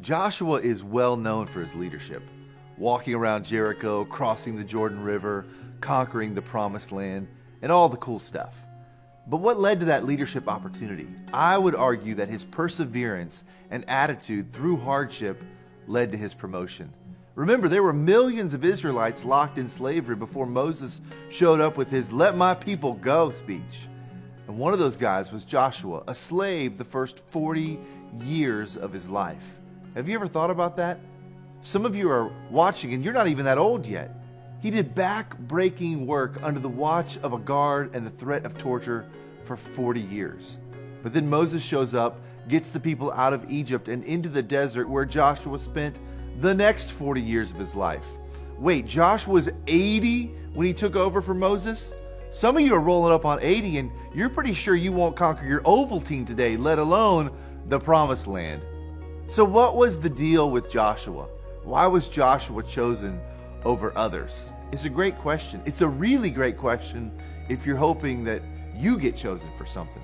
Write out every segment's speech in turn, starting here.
Joshua is well known for his leadership, walking around Jericho, crossing the Jordan River, conquering the Promised Land, and all the cool stuff. But what led to that leadership opportunity? I would argue that his perseverance and attitude through hardship led to his promotion. Remember, there were millions of Israelites locked in slavery before Moses showed up with his "Let my people go" speech. And one of those guys was Joshua, a slave the first 40 years of his life. Have you ever thought about that? Some of you are watching and you're not even that old yet. He did back-breaking work under the watch of a guard and the threat of torture for 40 years. But then Moses shows up, gets the people out of Egypt and into the desert where Joshua spent the next 40 years of his life. Wait, Joshua was 80 when he took over for Moses? Some of you are rolling up on 80 and you're pretty sure you won't conquer your Ovaltine today, let alone the Promised Land. So what was the deal with Joshua? Why was Joshua chosen over others? It's a great question. It's a really great question if you're hoping that you get chosen for something.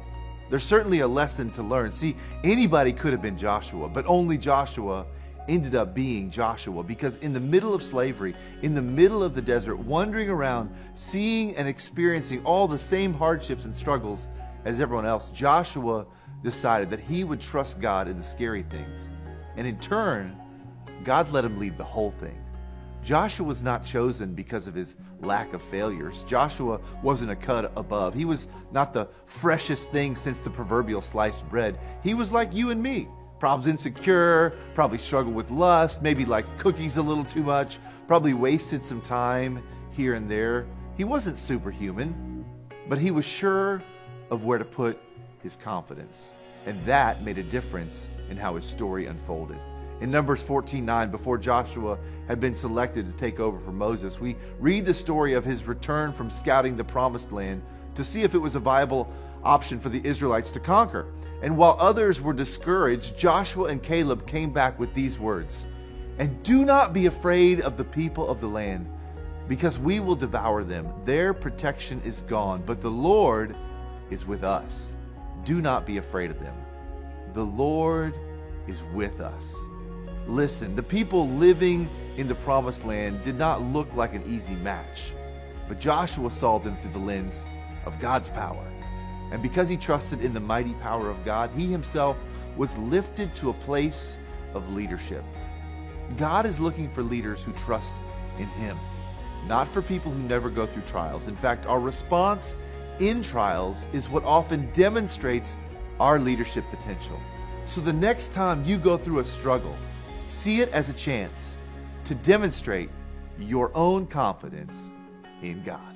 There's certainly a lesson to learn. See, anybody could have been Joshua, but only Joshua ended up being Joshua, because in the middle of slavery, in the middle of the desert, wandering around, seeing and experiencing all the same hardships and struggles as everyone else, Joshua decided that he would trust God in the scary things. And in turn, God let him lead the whole thing. Joshua was not chosen because of his lack of failures. Joshua wasn't a cut above. He was not the freshest thing since the proverbial sliced bread. He was like you and me. Probably insecure, probably struggled with lust, maybe liked cookies a little too much, probably wasted some time here and there. He wasn't superhuman, but he was sure of where to put his confidence. And that made a difference in how his story unfolded. In Numbers 14:9, before Joshua had been selected to take over for Moses, we read the story of his return from scouting the Promised Land to see if it was a viable option for the Israelites to conquer. And while others were discouraged, Joshua and Caleb came back with these words: "And do not be afraid of the people of the land, because we will devour them. Their protection is gone, but the Lord is with us. Do not be afraid of them. The Lord is with us." Listen, the people living in the Promised Land did not look like an easy match, but Joshua saw them through the lens of God's power. And because he trusted in the mighty power of God, he himself was lifted to a place of leadership. God is looking for leaders who trust in him, not for people who never go through trials. In fact, our response in trials is what often demonstrates our leadership potential. So the next time you go through a struggle, see it as a chance to demonstrate your own confidence in God.